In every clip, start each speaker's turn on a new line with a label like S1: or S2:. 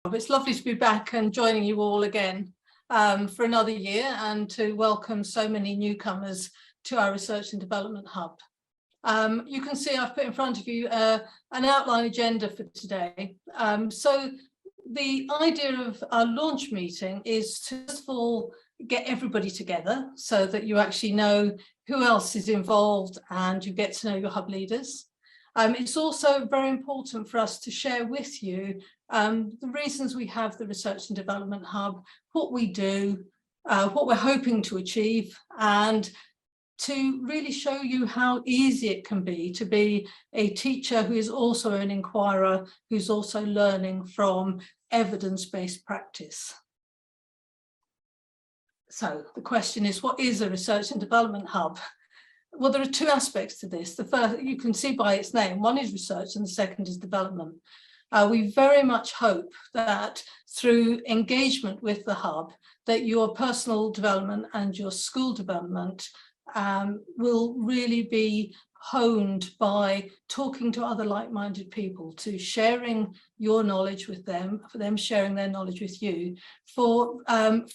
S1: It's lovely to be back and joining you all again for another year, and to welcome so many newcomers to our Research and Development Hub. You can see I've put in front of you an outline agenda for today. So the idea of our launch meeting is to, first of all, get everybody together so that you actually know who else is involved and you get to know your hub leaders. It's also very important for us to share with you the reasons we have the Research and Development Hub, what we do, what we're hoping to achieve, and to really show you how easy it can be to be a teacher who is also an inquirer, who's also learning from evidence-based practice. So the question is, what is a Research and Development Hub? Well, there are two aspects to this. The first, you can see by its name, one is research and the second is development. We very much hope that through engagement with the hub, that your personal development and your school development will really be honed by talking to other like-minded people, to sharing your knowledge with them, for them sharing their knowledge with you, for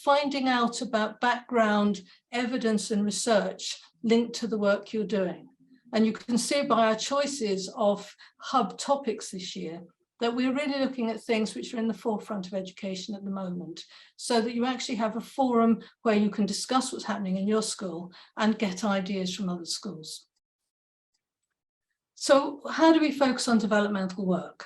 S1: finding out about background evidence and research linked to the work you're doing. And you can see by our choices of hub topics this year that we're really looking at things which are in the forefront of education at the moment, so that you actually have a forum where you can discuss what's happening in your school and get ideas from other schools. So how do we focus on developmental work?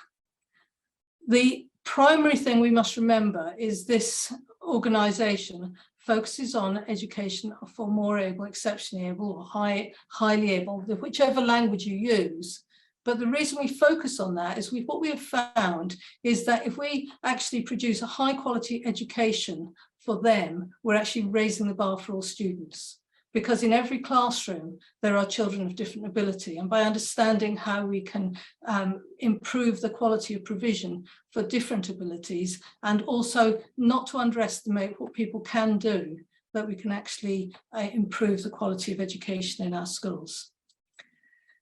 S1: The primary thing we must remember is this organisation focuses on education for more able, exceptionally able, or highly able, whichever language you use. But the reason we focus on that is what we have found is that if we actually produce a high quality education for them, we're actually raising the bar for all students. Because in every classroom, there are children of different ability. And by understanding how we can improve the quality of provision for different abilities, and also not to underestimate what people can do, that we can actually improve the quality of education in our schools.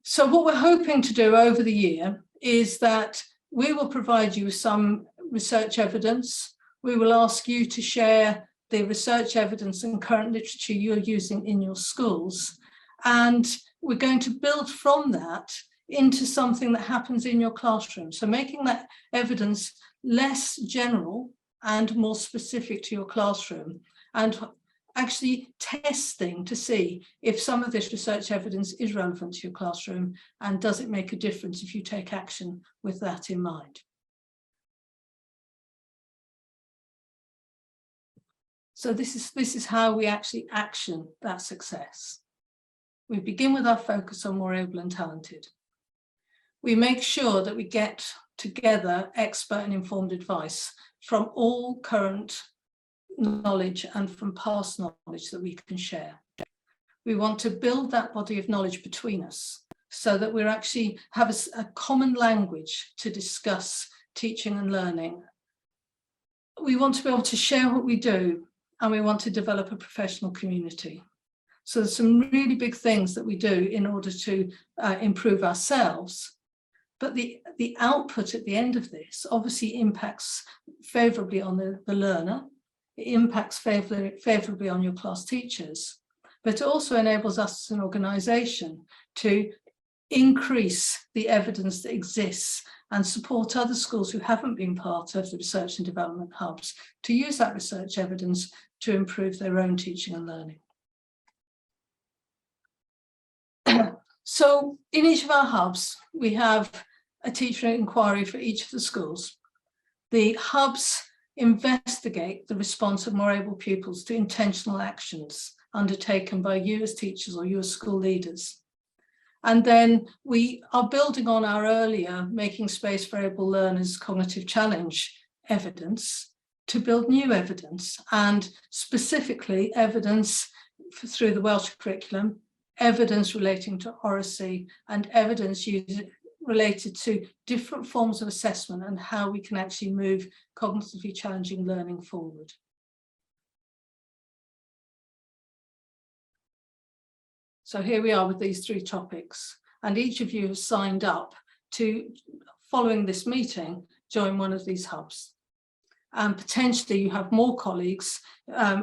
S1: So what we're hoping to do over the year is that we will provide you with some research evidence. We will ask you to share the research evidence and current literature you're using in your schools. And we're going to build from that into something that happens in your classroom. So making that evidence less general and more specific to your classroom, and actually testing to see if some of this research evidence is relevant to your classroom, and does it make a difference if you take action with that in mind. So this is how we actually action that success. We begin with our focus on more able and talented. We make sure that we get together expert and informed advice from all current knowledge and from past knowledge that we can share. We want to build that body of knowledge between us so that we actually have a common language to discuss teaching and learning. We want to be able to share what we do, and we want to develop a professional community. So there's some really big things that we do in order to improve ourselves. But the output at the end of this obviously impacts favourably on the learner. It impacts favourably on your class teachers, but it also enables us as an organisation to increase the evidence that exists and support other schools who haven't been part of the research and development hubs to use that research evidence to improve their own teaching and learning. So in each of our hubs, we have a teacher inquiry for each of the schools. The hubs investigate the response of more able pupils to intentional actions undertaken by you as teachers or you as school leaders. And then we are building on our earlier Making Space for Able Learners cognitive challenge evidence to build new evidence, and specifically evidence through the Welsh curriculum, evidence relating to oracy, and evidence related to different forms of assessment and how we can actually move cognitively challenging learning forward. So here we are with these three topics, and each of you has signed up to, following this meeting, join one of these hubs. And potentially you have more colleagues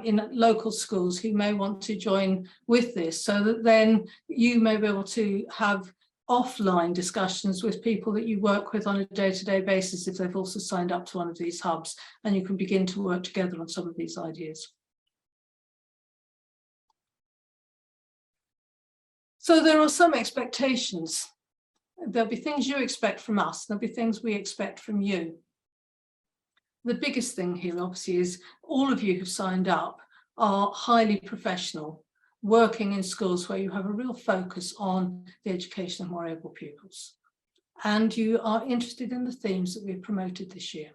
S1: in local schools who may want to join with this, so that then you may be able to have offline discussions with people that you work with on a day-to-day basis if they've also signed up to one of these hubs, and you can begin to work together on some of these ideas. So there are some expectations. There'll be things you expect from us, there'll be things we expect from you. The biggest thing here, obviously, is all of you who've signed up are highly professional, working in schools where you have a real focus on the education of more able pupils. And you are interested in the themes that we've promoted this year.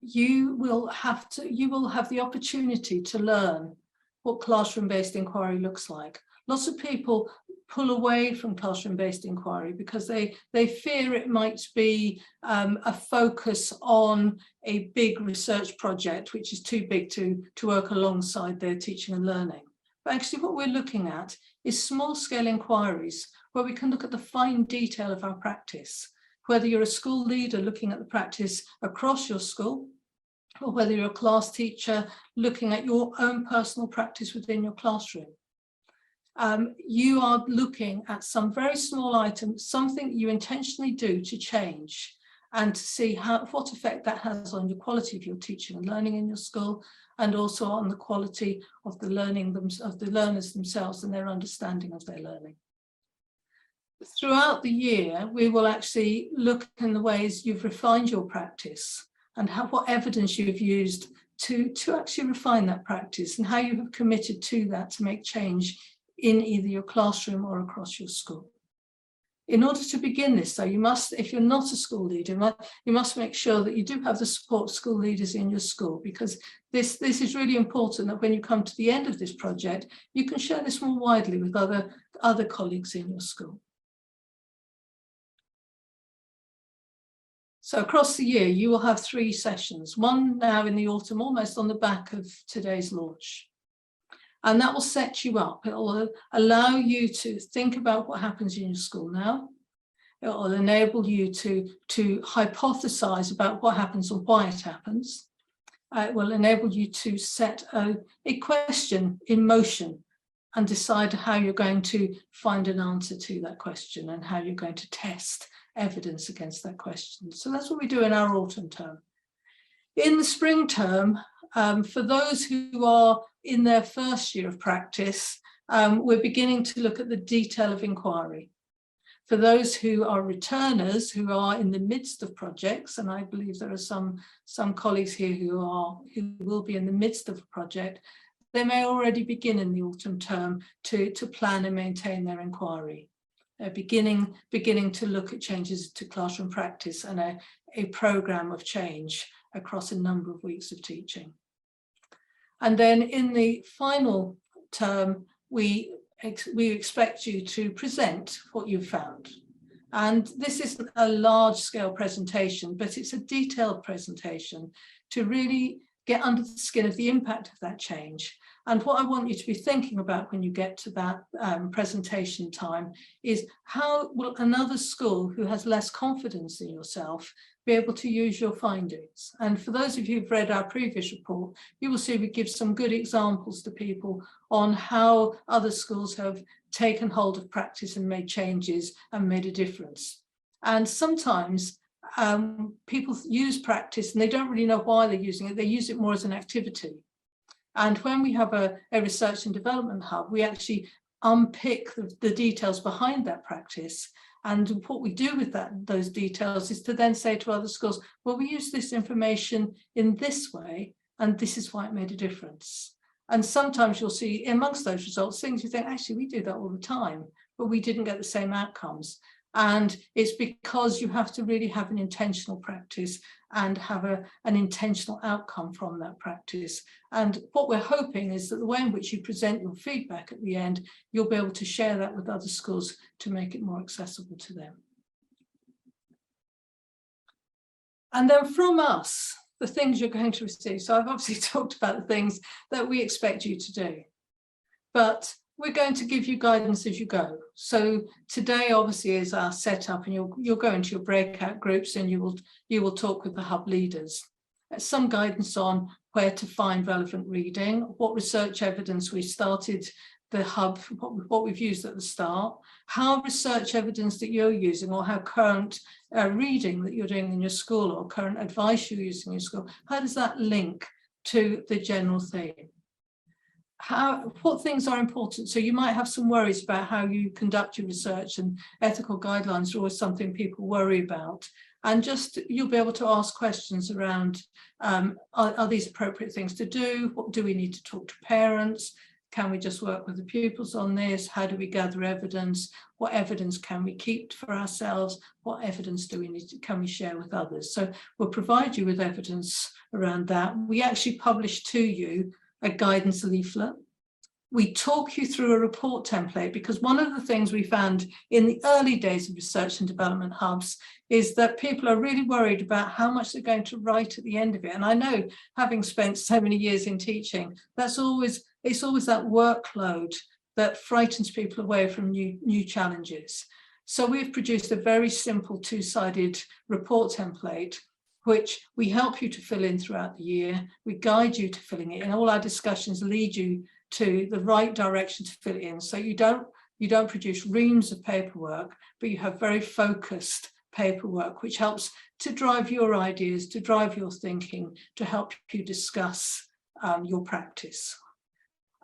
S1: You will have the opportunity to learn what classroom-based inquiry looks like. Lots of people pull away from classroom-based inquiry because they fear it might be a focus on a big research project, which is too big to work alongside their teaching and learning. But actually what we're looking at is small-scale inquiries where we can look at the fine detail of our practice, whether you're a school leader looking at the practice across your school, or whether you're a class teacher looking at your own personal practice within your classroom. You are looking at some very small items, something you intentionally do to change and to see what effect that has on the quality of your teaching and learning in your school, and also on the quality of the learners themselves and their understanding of their learning. Throughout the year, we will actually look in the ways you've refined your practice and what evidence you've used to actually refine that practice, and how you have committed to that to make change in either your classroom or across your school. In order to begin this, though, you must, if you're not a school leader, you must make sure that you do have the support of school leaders in your school, because this is really important, that when you come to the end of this project, you can share this more widely with other colleagues in your school. So across the year, you will have 3 sessions, one now in the autumn, almost on the back of today's launch. And that will set you up. It will allow you to think about what happens in your school now. It will enable you to hypothesize about what happens and why it happens. It will enable you to set a question in motion and decide how you're going to find an answer to that question and how you're going to test evidence against that question. So that's what we do in our autumn term. In the spring term, for those who are in their first year of practice, we're beginning to look at the detail of inquiry. For those who are returners, who are in the midst of projects, and I believe there are some colleagues here who will be in the midst of a project, they may already begin in the autumn term to plan and maintain their inquiry. They're beginning to look at changes to classroom practice and a programme of change across a number of weeks of teaching. And then in the final term, we expect you to present what you've found. And this isn't a large-scale presentation, but it's a detailed presentation to really get under the skin of the impact of that change. And what I want you to be thinking about when you get to that presentation time is, how will another school who has less confidence in yourself be able to use your findings? And for those of you who've read our previous report, you will see we give some good examples to people on how other schools have taken hold of practice and made changes and made a difference. And sometimes people use practice and they don't really know why they're using it. They use it more as an activity. And when we have a research and development hub, we actually unpick the details behind that practice. And what we do with those details is to then say to other schools, well, we use this information in this way, and this is why it made a difference. And sometimes you'll see amongst those results things you think, actually, we do that all the time, but we didn't get the same outcomes. And it's because you have to really have an intentional practice and have an intentional outcome from that practice. And what we're hoping is that the way in which you present your feedback at the end, you'll be able to share that with other schools to make it more accessible to them. And then from us, the things you're going to receive. So I've obviously talked about the things that we expect you to do, but we're going to give you guidance as you go. So today obviously is our setup, and you'll go into your breakout groups and you will talk with the hub leaders. some guidance on where to find relevant reading, what research evidence we started the hub, what we've used at the start, how research evidence that you're using, or how current reading that you're doing in your school, or current advice you're using in your school, how does that link to the general theme? What things are important? So you might have some worries about how you conduct your research, and ethical guidelines are always something people worry about. And just, you'll be able to ask questions around, are these appropriate things to do? What do we need to talk to parents? Can we just work with the pupils on this? How do we gather evidence? What evidence can we keep for ourselves? What evidence do we need to, can we share with others? So we'll provide you with evidence around that. We actually publish to you a guidance leaflet. We talk you through a report template, because one of the things we found in the early days of research and development hubs is that people are really worried about how much they're going to write at the end of it. And I know, having spent so many years in teaching, it's always that workload that frightens people away from new challenges. So we've produced a very simple two-sided report template, which we help you to fill in throughout the year. We guide you to filling it in. All our discussions lead you to the right direction to fill it in. So you don't produce reams of paperwork, but you have very focused paperwork, which helps to drive your ideas, to drive your thinking, to help you discuss your practice.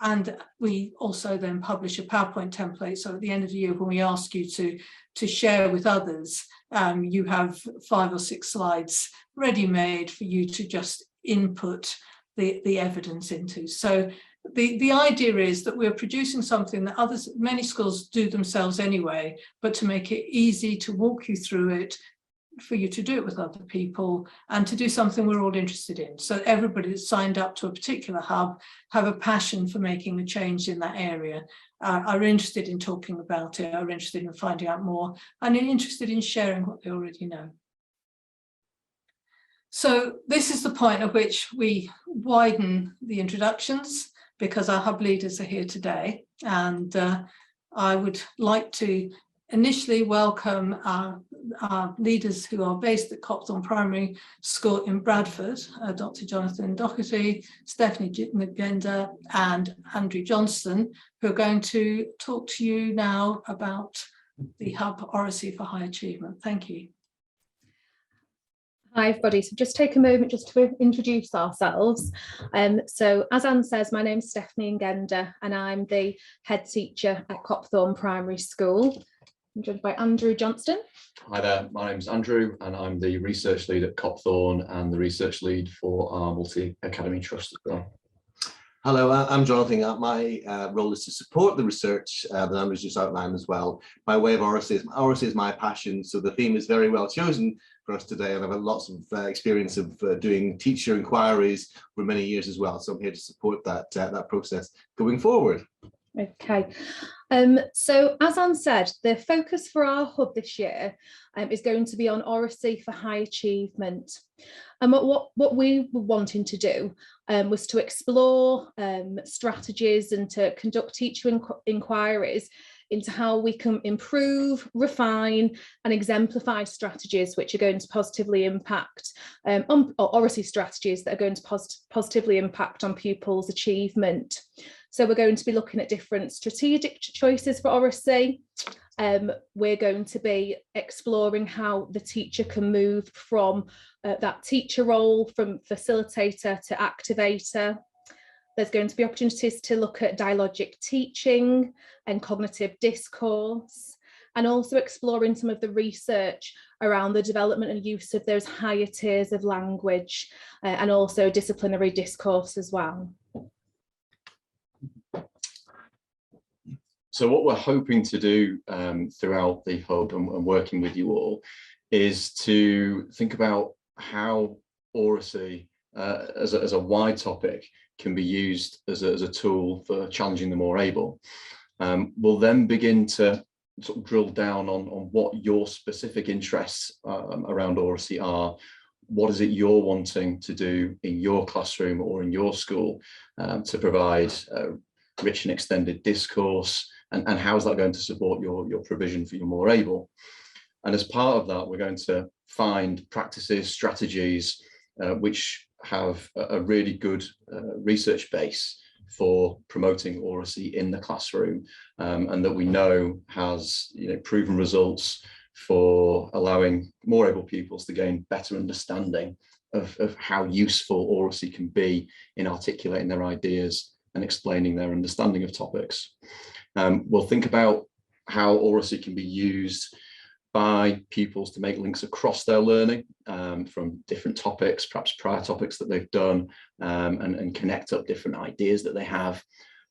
S1: And we also then publish a PowerPoint template. So at the end of the year, when we ask you to share with others, you have 5 or 6 slides ready-made for you to just input the evidence into. So the idea is that we're producing something that many schools do themselves anyway, but to make it easy to walk you through it, for you to do it with other people, and to do something we're all interested in. So everybody that's signed up to a particular hub have a passion for making a change in that area, are interested in talking about it, are interested in finding out more, and are interested in sharing what they already know. So this is the point at which we widen the introductions, because our hub leaders are here today, and I would like to initially welcome our leaders who are based at Copthorne Primary School in Bradford, Dr. Jonathan Doherty, Stephanie Ngenda and Andrew Johnston, who are going to talk to you now about the Hub Oracy for High Achievement. Thank you.
S2: Hi everybody, so just take a moment just to introduce ourselves. So as Anne says, my name's Stephanie Ngenda and I'm the head teacher at Copthorne Primary School. I'm joined by Andrew Johnston.
S3: Hi there, my name's Andrew and I'm the research lead at Copthorne and the research lead for our multi-academy trust as well.
S4: Hello, I'm Jonathan. My role is to support the research that Andrew's just outlined as well, by way of Oracy. Oracy is my passion, so the theme is very well chosen for us today, and I've had lots of experience of doing teacher inquiries for many years as well, so I'm here to support that, that process going forward.
S2: Okay, so as Anne said, the focus for our hub this year is going to be on Oracy for High Achievement. And what we were wanting to do was to explore strategies and to conduct teacher inquiries into how we can improve, refine and exemplify strategies which are going to positively impact on Oracy strategies that are going to positively impact on pupils' achievement. So we're going to be looking at different strategic choices for Oracy. We're going to be exploring how the teacher can move from that teacher role, from facilitator to activator. There's going to be opportunities to look at dialogic teaching and cognitive discourse, and also exploring some of the research around the development and use of those higher tiers of language, and also disciplinary discourse as well.
S3: So what we're hoping to do throughout the hub and working with you all is to think about how Oracy as a wide topic can be used as a tool for challenging the more able. We'll then begin to sort of drill down on what your specific interests around Oracy are. What is it you're wanting to do in your classroom or in your school to provide rich and extended discourse, and how is that going to support your provision for your more able? And as part of that, we're going to find practices, strategies which have a really good research base for promoting oracy in the classroom, and that we know has proven results for allowing more able pupils to gain better understanding of how useful oracy can be in articulating their ideas and explaining their understanding of topics. We'll think about how oracy can be used by pupils to make links across their learning from different topics, perhaps prior topics that they've done, and connect up different ideas that they have.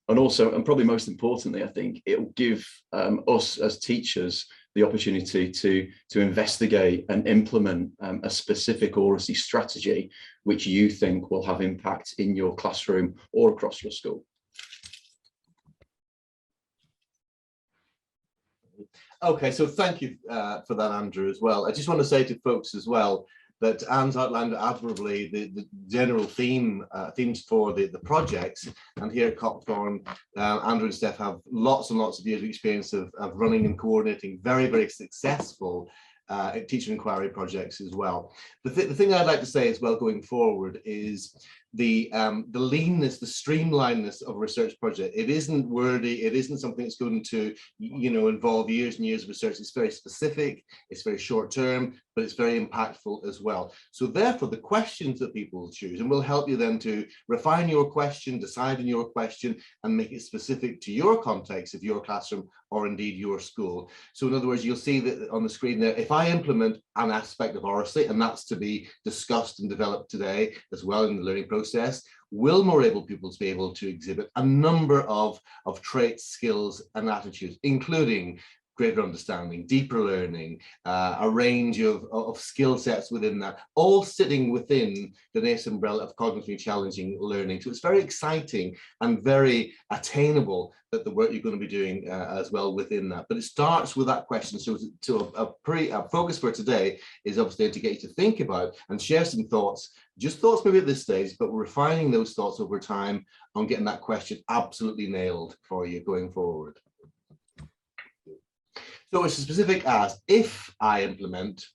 S3: And also, and probably most importantly, I think it will give us as teachers the opportunity to investigate and implement a specific oracy strategy which you think will have impact in your classroom or across your school.
S4: Okay, so thank you for that, Andrew, as well. I just want to say to folks as well that Anne's outlined admirably the general themes for the projects, and here at Copthorne, Andrew and Steph have lots and lots of years of experience of running and coordinating very, very successful teacher inquiry projects as well. The thing I'd like to say as well going forward is the leanness, the streamlinedness of a research project. It isn't wordy, it isn't something that's going to involve years and years of research. It's very specific, it's very short term, but it's very impactful as well. So therefore the questions that people choose, and will help you then to refine your question, decide on your question, and make it specific to your context of your classroom or indeed your school. So in other words, you'll see that on the screen there, if I implement an aspect of oracy, and that's to be discussed and developed today as well in the learning process, will more able pupils be able to exhibit a number of traits, skills and attitudes, including greater understanding, deeper learning, a range of skill sets within that, all sitting within the NACE umbrella of cognitively challenging learning. So it's very exciting and very attainable that the work you're going to be doing as well within that. But it starts with that question. So a focus for today is obviously to get you to think about and share some thoughts, just thoughts maybe at this stage, but we're refining those thoughts over time on getting that question absolutely nailed for you going forward. So it's as specific as, if I implement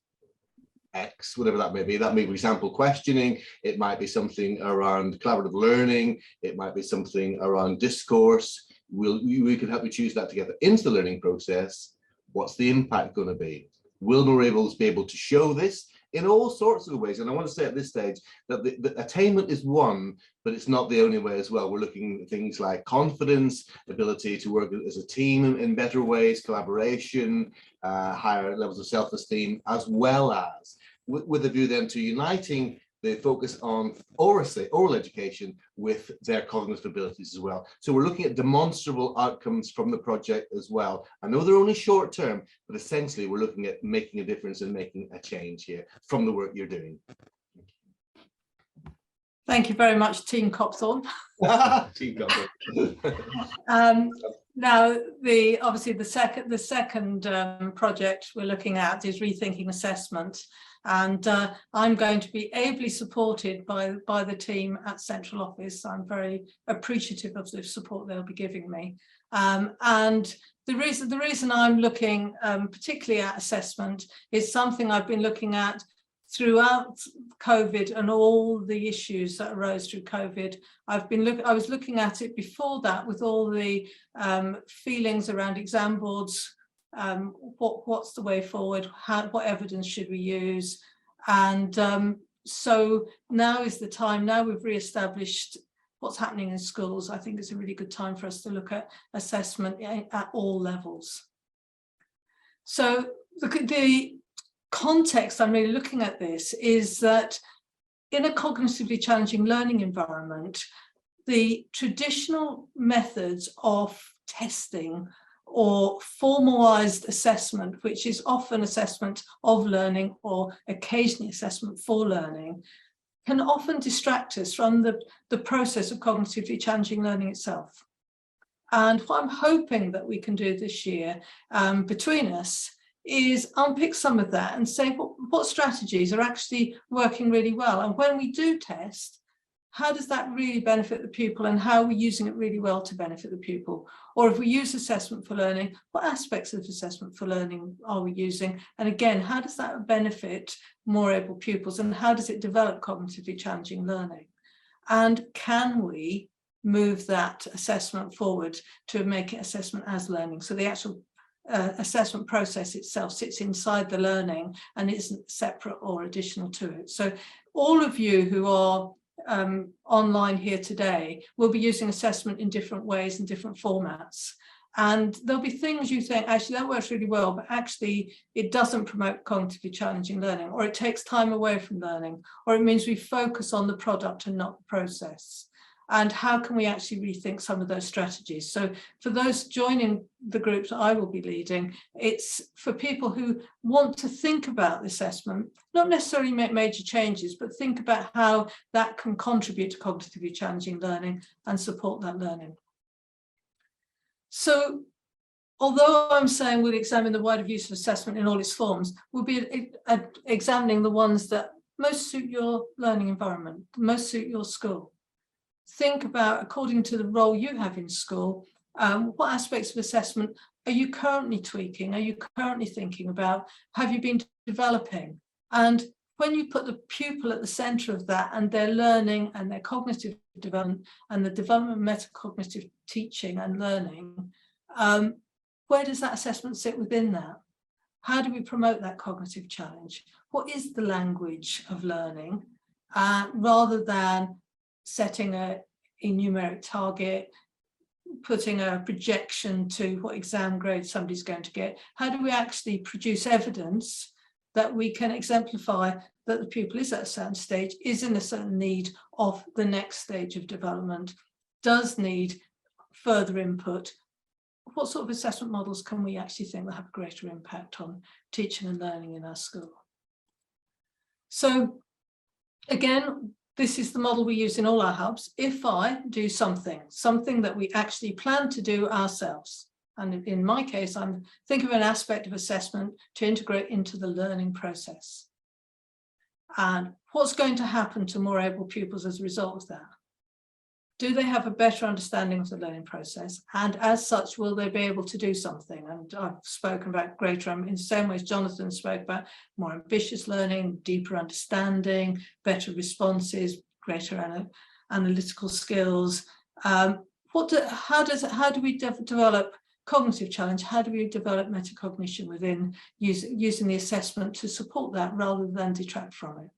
S4: X, whatever that may be example questioning, it might be something around collaborative learning, it might be something around discourse. We can help you choose that together into the learning process. What's the impact going to be? Will more able be able to show this in all sorts of ways? And I want to say at this stage that the attainment is one, but it's not the only way as well. We're looking at things like confidence, ability to work as a team in better ways, collaboration, higher levels of self-esteem, as well as with a view then to uniting the focus on oracy, oral education, with their cognitive abilities as well. So we're looking at demonstrable outcomes from the project as well. I know they're only short term, but essentially we're looking at making a difference and making a change here from the work you're doing.
S1: Thank you very much, Team Copthorne.
S4: Team Copthorne.
S1: Now, obviously the second project we're looking at is Rethinking Assessment, and I'm going to be ably supported by the team at Central Office. I'm very appreciative of the support they'll be giving me, and the reason I'm looking particularly at assessment is something I've been looking at throughout COVID and all the issues that arose through COVID. I was looking at it before that with all the feelings around exam boards. What's the way forward? What evidence should we use? And so now is the time. Now we've re-established what's happening in schools. I think it's a really good time for us to look at assessment at all levels. So the context I'm really looking at this is that in a cognitively challenging learning environment, the traditional methods of testing or formalized assessment, which is often assessment of learning or occasionally assessment for learning, can often distract us from the process of cognitively challenging learning itself. And what I'm hoping that we can do this year between us is unpick some of that and say what strategies are actually working really well. And when we do test, how does that really benefit the pupil, and how are we using it really well to benefit the pupil? Or if we use assessment for learning, what aspects of assessment for learning are we using? And again, how does that benefit more able pupils, and how does it develop cognitively challenging learning? And can we move that assessment forward to make it assessment as learning? So the actual assessment process itself sits inside the learning and isn't separate or additional to it. So all of you who are online here today will be using assessment in different ways and different formats. And there'll be things you think, actually, that works really well, but actually it doesn't promote cognitively challenging learning, or it takes time away from learning, or it means we focus on the product and not the process. And how can we actually rethink some of those strategies? So for those joining the groups I will be leading, it's for people who want to think about the assessment, not necessarily make major changes, but think about how that can contribute to cognitively challenging learning and support that learning. So although I'm saying we'll examine the wider use of assessment in all its forms, we'll be examining the ones that most suit your learning environment, most suit your school. Think about, according to the role you have in school, what aspects of assessment are you currently tweaking? Are you currently thinking about? Have you been developing? And when you put the pupil at the centre of that, and their learning and their cognitive development and the development of metacognitive teaching and learning, where does that assessment sit within that? How do we promote that cognitive challenge? What is the language of learning, rather than setting a numeric target, putting a projection to what exam grade somebody's going to get? How do we actually produce evidence that we can exemplify that the pupil is at a certain stage, is in a certain need of the next stage of development, does need further input? What sort of assessment models can we actually think will have a greater impact on teaching and learning in our school? So again, this is the model we use in all our hubs. If I do something that we actually plan to do ourselves, and in my case, I'm thinking of an aspect of assessment to integrate into the learning process. And what's going to happen to more able pupils as a result of that? Do they have a better understanding of the learning process? And as such, will they be able to do something? And I've spoken about greater, in the same ways Jonathan spoke about more ambitious learning, deeper understanding, better responses, greater analytical skills. How do we develop cognitive challenge? How do we develop metacognition within using the assessment to support that rather than detract from it?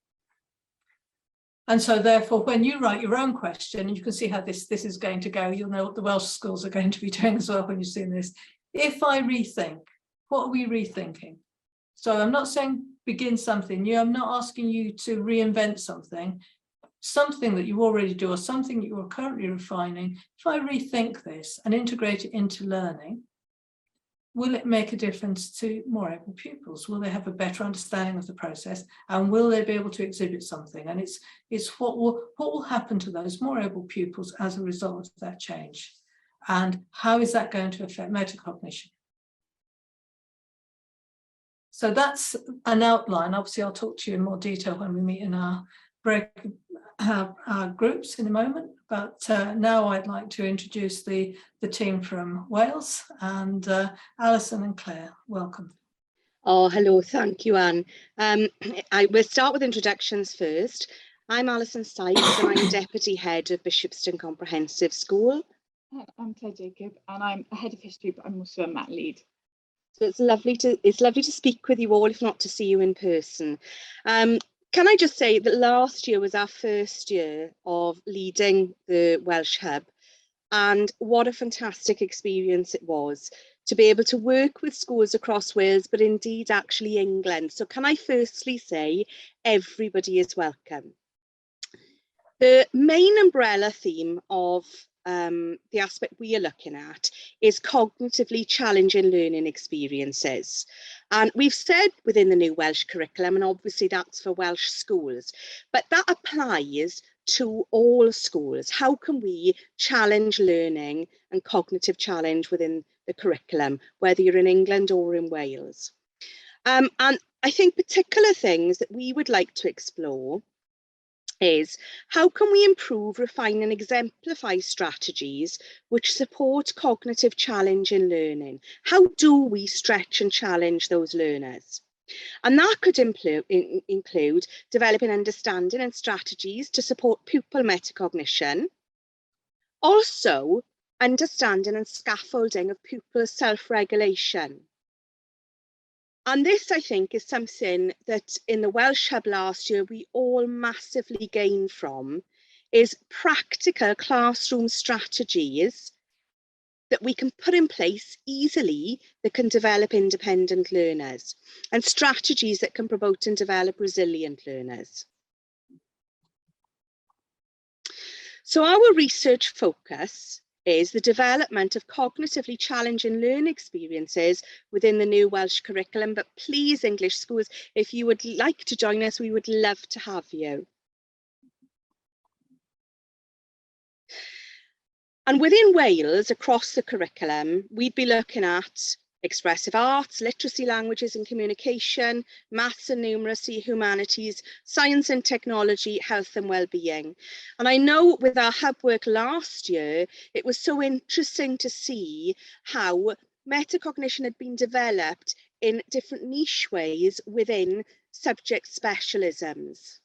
S1: And so therefore, when you write your own question, and you can see how this is going to go, you'll know what the Welsh schools are going to be doing as well when you've seen this. If I rethink, what are we rethinking? So I'm not saying begin something new. I'm not asking you to reinvent something that you already do or something that you're currently refining. If I rethink this and integrate it into learning, will it make a difference to more able pupils? Will they have a better understanding of the process, and will they be able to exhibit something? And it's what will happen to those more able pupils as a result of that change, and how is that going to affect metacognition? So that's an outline. Obviously, I'll talk to you in more detail when we meet in our break our groups in a moment, but now I'd like to introduce the team from Wales, and Alison and Claire, welcome.
S5: Oh, hello, thank you, Anne. I will start with introductions first. I'm Alison Sykes and I'm Deputy Head of Bishopston Comprehensive School.
S6: I'm Claire Jacob and I'm a Head of History, but I'm also a mat lead.
S5: So it's lovely to speak with you all, if not to see you in person. Can I just say that last year was our first year of leading the Welsh Hub, and what a fantastic experience it was to be able to work with schools across Wales, but indeed actually England. So can I firstly say everybody is welcome. The main umbrella theme of the aspect we are looking at is cognitively challenging learning experiences. And we've said within the new Welsh curriculum, and obviously that's for Welsh schools, but that applies to all schools. How can we challenge learning and cognitive challenge within the curriculum, whether you're in England or in Wales? And I think particular things that we would like to explore is how can we improve, refine and exemplify strategies which support cognitive challenge in learning? How do we stretch and challenge those learners? And that could include developing understanding and strategies to support pupil metacognition, also understanding and scaffolding of pupil self-regulation. And this, I think, is something that in the Welsh Hub last year we all massively gained from, is practical classroom strategies that we can put in place easily that can develop independent learners, and strategies that can promote and develop resilient learners. So our research focus is the development of cognitively challenging learning experiences within the new Welsh curriculum. But please, English schools, if you would like to join us, we would love to have you. And within Wales, across the curriculum, we'd be looking at expressive arts, literacy, languages and communication, maths and numeracy, humanities, science and technology, health and well-being. And I know with our hub work last year, it was so interesting to see how metacognition had been developed in different niche ways within subject specialisms.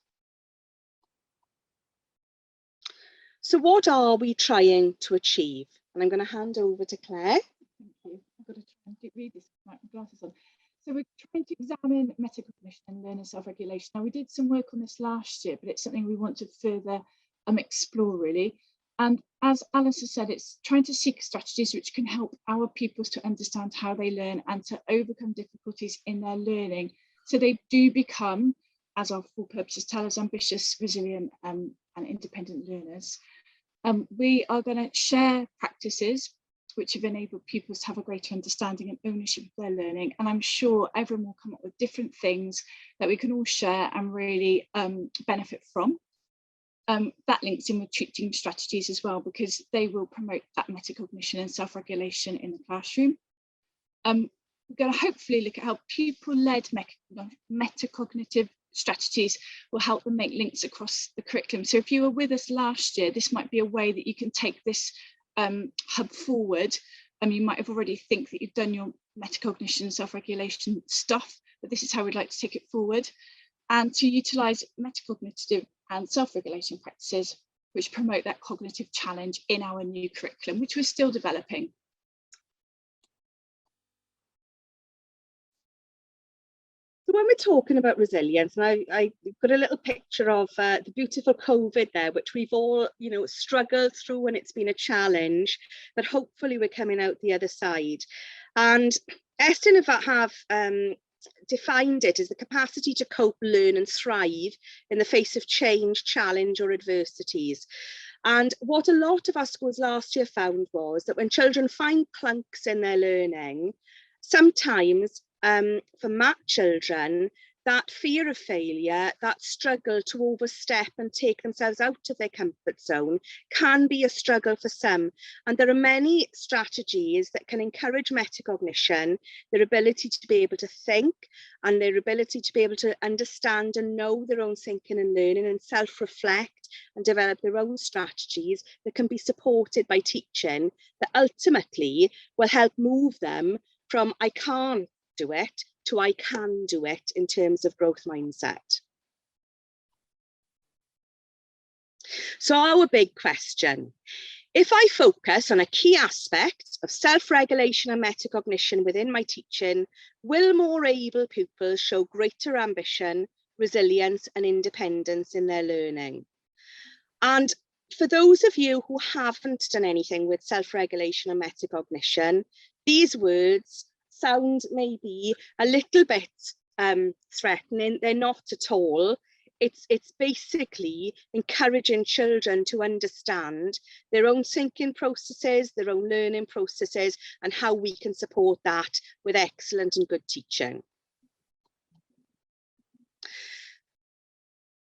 S5: So what are we trying to achieve? And I'm going to hand over to Claire.
S6: Thank you. I've got to try and read this with my glasses on. So we're trying to examine metacognition and learner self-regulation. Now, we did some work on this last year, but it's something we want to further explore, really. And as Alice has said, it's trying to seek strategies which can help our pupils to understand how they learn and to overcome difficulties in their learning, so they do become, as our full purposes tell us, ambitious, resilient and independent learners. We are going to share practices which have enabled pupils to have a greater understanding and ownership of their learning. And I'm sure everyone will come up with different things that we can all share and really benefit from. That links in with teaching strategies as well, because they will promote that metacognition and self-regulation in the classroom. We're going to hopefully look at how pupil-led metacognitive strategies will help them make links across the curriculum. So if you were with us last year, this might be a way that you can take this hub forward. You might have already think that you've done your metacognition, self-regulation stuff, but this is how we'd like to take it forward, and to utilise metacognitive and self-regulation practices which promote that cognitive challenge in our new curriculum, which we're still developing.
S5: So when we're talking about resilience, and I got a little picture of the beautiful COVID there, which we've all, struggled through, and it's been a challenge, but hopefully we're coming out the other side. And Estyn have defined it as the capacity to cope, learn and thrive in the face of change, challenge or adversities. And what a lot of our schools last year found was that when children find clunks in their learning, sometimes for MAT children, that fear of failure, that struggle to overstep and take themselves out of their comfort zone can be a struggle for some. And there are many strategies that can encourage metacognition, their ability to be able to think and their ability to be able to understand and know their own thinking and learning and self-reflect and develop their own strategies that can be supported by teaching, that ultimately will help move them from I can't do it to I can do it in terms of growth mindset. So our big question, if I focus on a key aspect of self-regulation and metacognition within my teaching, will more able pupils show greater ambition, resilience and independence in their learning? And for those of you who haven't done anything with self-regulation and metacognition, these words sound maybe a little bit threatening. They're not at all. It's basically encouraging children to understand their own thinking processes, their own learning processes, and how we can support that with excellent and good teaching.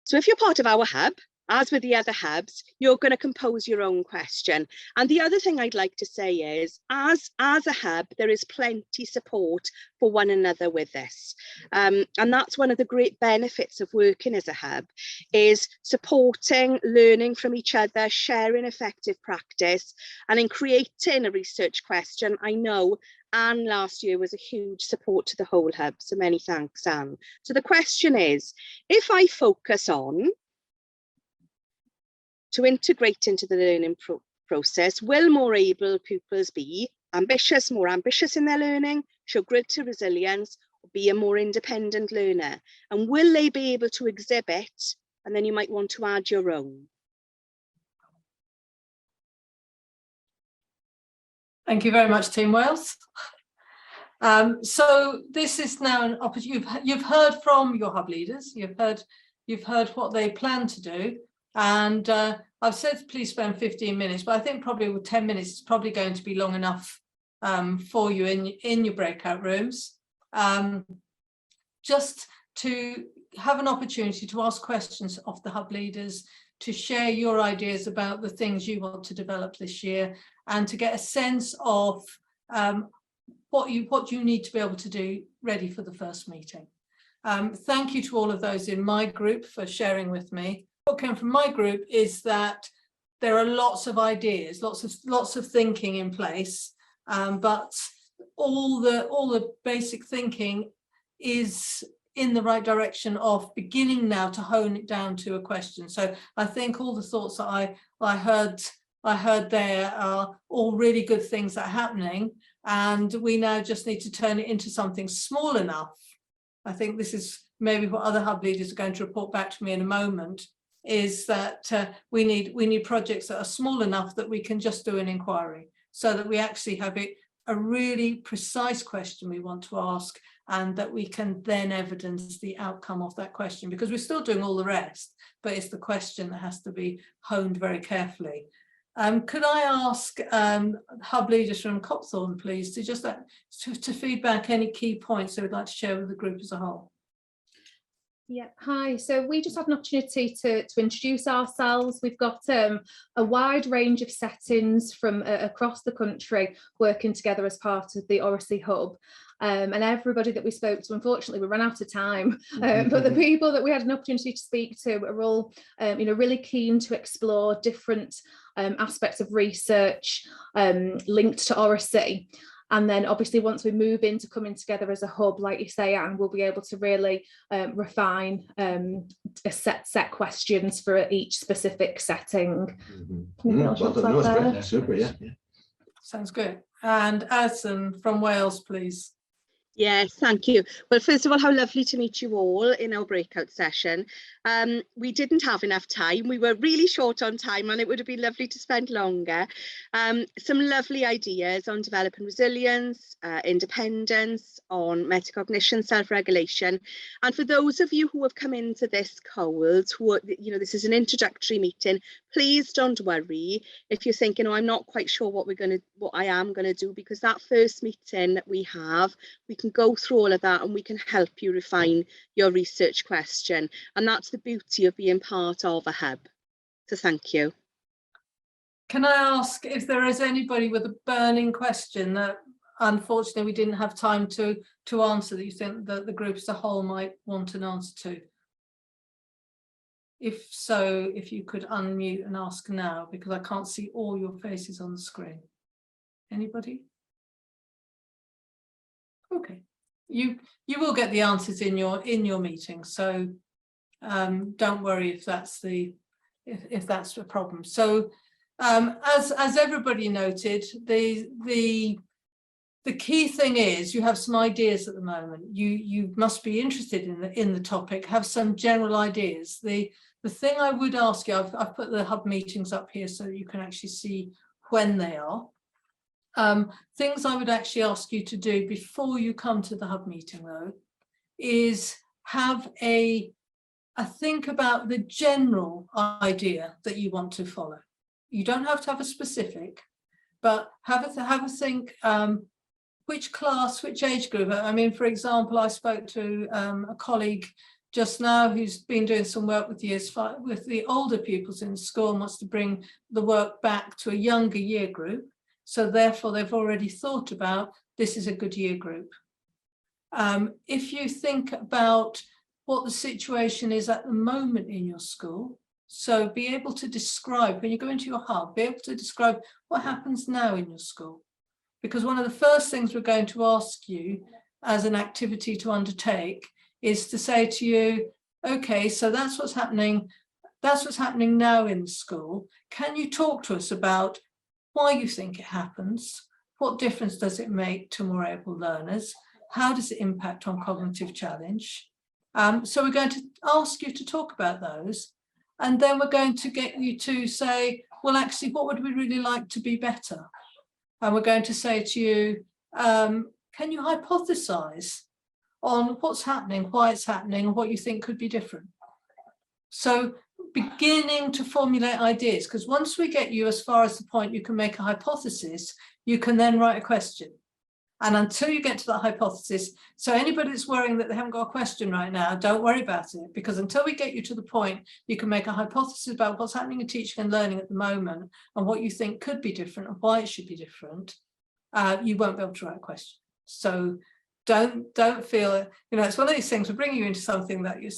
S5: So if you're part of our hub, as with the other hubs, you're going to compose your own question. And the other thing I'd like to say is, as a hub, there is plenty support for one another with this. And that's one of the great benefits of working as a hub, is supporting, learning from each other, sharing effective practice, and in creating a research question. I know Anne last year was a huge support to the whole hub, so many thanks, Anne. So the question is, if I focus on to integrate into the learning process, will more able pupils be ambitious, more ambitious in their learning, show greater resilience, or be a more independent learner? And will they be able to exhibit, and then you might want to add your own?
S1: Thank you very much, Team Wales. So this is now an opportunity. You've heard from your hub leaders. You've heard what they plan to do. And I've said please spend 15 minutes, but I think probably with 10 minutes is probably going to be long enough for you in your breakout rooms. Just to have an opportunity to ask questions of the hub leaders, to share your ideas about the things you want to develop this year, and to get a sense of what you need to be able to do ready for the first meeting. Thank you to all of those in my group for sharing with me. What came from my group is that there are lots of ideas, lots of thinking in place, but all the basic thinking is in the right direction of beginning now to hone it down to a question. So I think all the thoughts that I heard there are all really good things that are happening, and we now just need to turn it into something small enough. I think this is maybe what other hub leaders are going to report back to me in a moment, is that we need projects that are small enough that we can just do an inquiry, so that we actually have a really precise question we want to ask, and that we can then evidence the outcome of that question, because we're still doing all the rest, but it's the question that has to be honed very carefully. Could I ask hub leaders from Copthorne, please, to just to feedback any key points they would like to share with the group as a whole?
S2: Yeah, hi. So we just had an opportunity to introduce ourselves. We've got a wide range of settings from across the country working together as part of the Oracy Hub. And everybody that we spoke to, unfortunately, we ran out of time. But the people that we had an opportunity to speak to are all, really keen to explore different aspects of research linked to Oracy. And then obviously once we move into coming together as a hub, like you say, Anne, we'll be able to really refine a set questions for each specific setting.
S4: Well done. No, great. Super, yeah.
S1: Sounds good. And Alison from Wales, please.
S5: Yes, thank you. Well, first of all, how lovely to meet you all in our breakout session. We didn't have enough time. We were really short on time, and it would have been lovely to spend longer. Some lovely ideas on developing resilience, independence, on metacognition, self-regulation. And for those of you who have come into this cold, this is an introductory meeting, please don't worry if you're thinking, oh, I'm not quite sure what I am going to do, because that first meeting that we have, we can go through all of that and we can help you refine your research question. And that's the beauty of being part of a hub. So thank you.
S1: Can I ask if there is anybody with a burning question that unfortunately we didn't have time to answer, that you think that the group as a whole might want an answer to? If so, if you could unmute and ask now, because I can't see all your faces on the screen. Anybody? Okay, you will get the answers in your meeting, so don't worry if that's a problem. So as everybody noted, the key thing is you have some ideas at the moment. You must be interested in the topic, have some general ideas. The thing I would ask you, I've put the hub meetings up here so you can actually see when they are. Things I would actually ask you to do before you come to the hub meeting, though, is have a think about the general idea that you want to follow. You don't have to have a specific, but have a think, which class, which age group. I mean, for example, I spoke to a colleague just now who's been doing some work with with the older pupils in school and wants to bring the work back to a younger year group. So therefore they've already thought about, this is a good year group. If you think about what the situation is at the moment in your school, so be able to describe, when you go into your hub, be able to describe what happens now in your school. Because one of the first things we're going to ask you as an activity to undertake is to say to you, okay, so that's what's happening now in the school. Can you talk to us about why you think it happens? What difference does it make to more able learners? How does it impact on cognitive challenge? So we're going to ask you to talk about those. And then we're going to get you to say, well, actually, what would we really like to be better? And we're going to say to you, can you hypothesize on what's happening, why it's happening, and what you think could be different? So beginning to formulate ideas, because once we get you as far as the point you can make a hypothesis, you can then write a question. And until you get to that hypothesis, so anybody that's worrying that they haven't got a question right now, don't worry about it, because until we get you to the point you can make a hypothesis about what's happening in teaching and learning at the moment and what you think could be different and why it should be different, you won't be able to write a question. So don't feel, it's one of these things, we're bringing you into something that you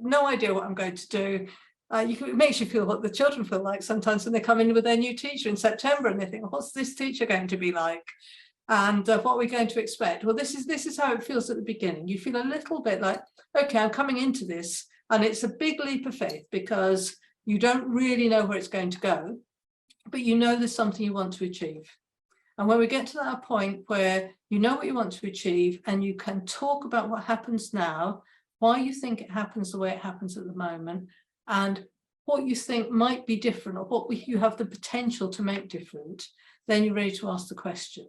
S1: no idea what I'm going to do. It makes you feel what the children feel like sometimes when they come in with their new teacher in September and they think, well, what's this teacher going to be like? And what we're going to expect. Well, this is how it feels at the beginning. You feel a little bit like, okay, I'm coming into this, and it's a big leap of faith because you don't really know where it's going to go, but you know there's something you want to achieve. And when we get to that point where you know what you want to achieve and you can talk about what happens now, why you think it happens the way it happens at the moment, and what you think might be different or what you have the potential to make different, then you're ready to ask the question.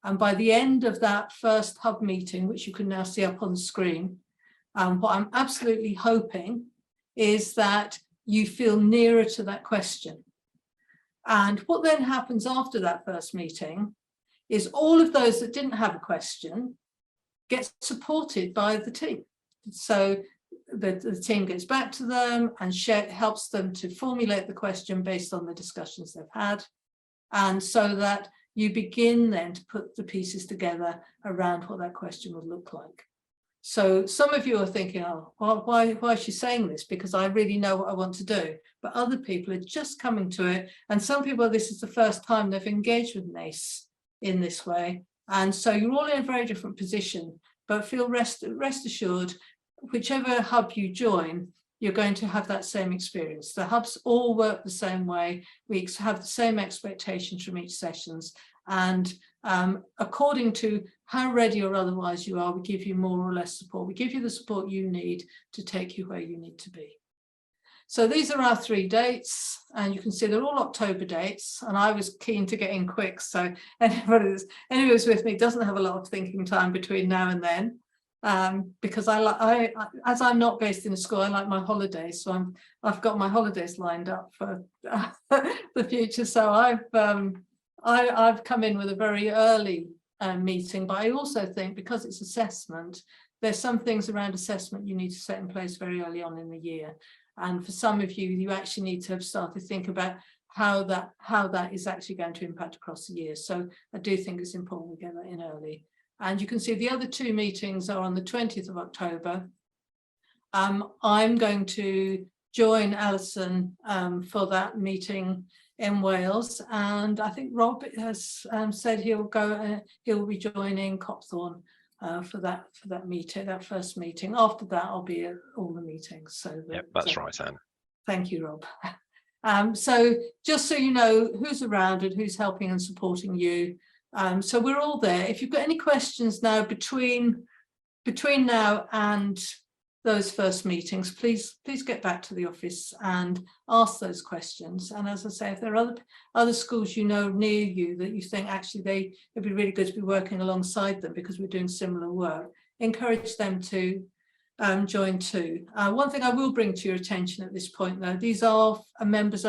S1: And by the end of that first hub meeting, which you can now see up on the screen, what I'm absolutely hoping is that you feel nearer to that question. And what then happens after that first meeting is all of those that didn't have a question get supported by the team. So the team gets back to them and helps them to formulate the question based on the discussions they've had. And so that you begin then to put the pieces together around what that question would look like. So some of you are thinking, oh, well, why is she saying this? Because I really know what I want to do. But other people are just coming to it. And some people, this is the first time they've engaged with NACE in this way. And so you're all in a very different position, but feel rest assured, whichever hub you join, you're going to have that same experience. The hubs all work the same way. We have the same expectations from each sessions. And according to how ready or otherwise you are, we give you more or less support. We give you the support you need to take you where you need to be. So these are our 3 dates, and you can see they're all October dates. And I was keen to get in quick. So anybody who's with me doesn't have a lot of thinking time between now and then. Because as I'm not based in a school, I like my holidays, so I've got my holidays lined up for the future. So I've come in with a very early meeting, but I also think because it's assessment, there's some things around assessment you need to set in place very early on in the year. And for some of you, you actually need to have started to think about how that is actually going to impact across the year. So I do think it's important we get that in early. And you can see the other 2 meetings are on the 20th of October. I'm going to join Alison for that meeting in Wales. And I think Rob has said he'll be joining Copthorne for that meeting, that first meeting. After that, I'll be at all the meetings. So
S7: that's right, Anne.
S1: Thank you, Rob. So just so you know who's around and who's helping and supporting you. So we're all there. If you've got any questions now between now and those first meetings, please get back to the office and ask those questions. And as I say, if there are other schools near you that you think actually it'd be really good to be working alongside them because we're doing similar work, encourage them to join too. One thing I will bring to your attention at this point, though, these are members.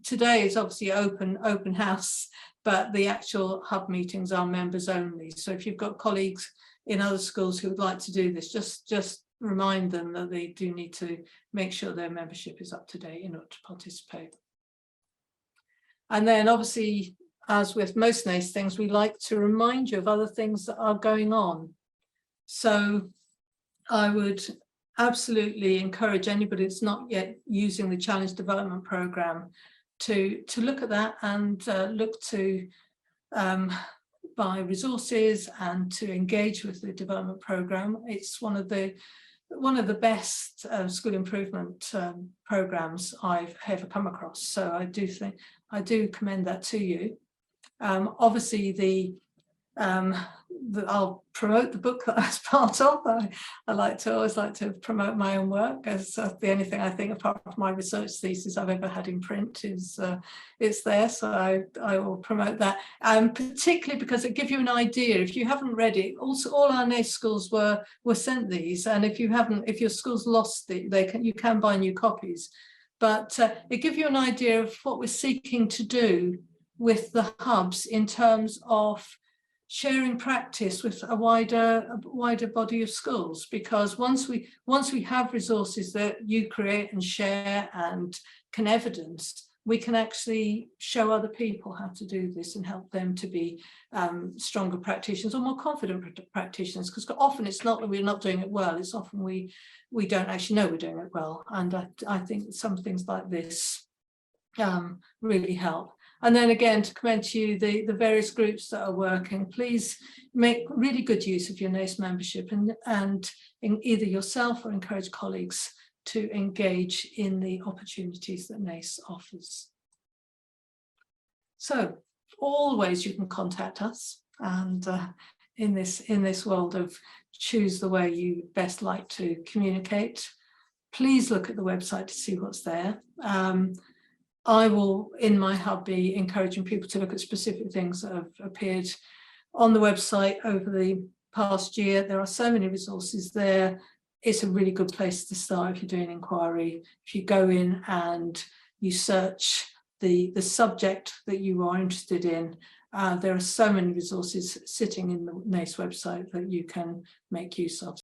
S1: Today is obviously open house, but the actual hub meetings are members only. So if you've got colleagues in other schools who would like to do this, just remind them that they do need to make sure their membership is up to date in order to participate. And then obviously, as with most NACE things, we like to remind you of other things that are going on. So I would absolutely encourage anybody that's not yet using the Challenge Development Programme to look at that and look to buy resources and to engage with the development programme. It's one of the best school improvement programmes I've ever come across. So I do commend that to you. Obviously, I'll promote the book that I was part of. I always like to promote my own work, as the only thing I think, apart from my research thesis, I've ever had in print is it's there. So I will promote that, particularly because it gives you an idea. If you haven't read it, also all our NACE schools were sent these, and if your school's lost it, you can buy new copies. But it gives you an idea of what we're seeking to do with the hubs in terms of sharing practice with a wider body of schools, because once we have resources that you create and share and can evidence, we can actually show other people how to do this and help them to be stronger practitioners or more confident practitioners, because often it's not that we're not doing it well, it's often we don't actually know we're doing it well. And I think some things like this really help. And then again, to commend to you the various groups that are working, please make really good use of your NACE membership and in either yourself or encourage colleagues to engage in the opportunities that NACE offers. So all the ways you can contact us, and in this world of choose the way you best like to communicate, please look at the website to see what's there. I will, in my hub, be encouraging people to look at specific things that have appeared on the website over the past year. There are so many resources there. It's a really good place to start if you're doing inquiry. If you go in and you search the subject that you are interested in, there are so many resources sitting in the NACE website that you can make use of.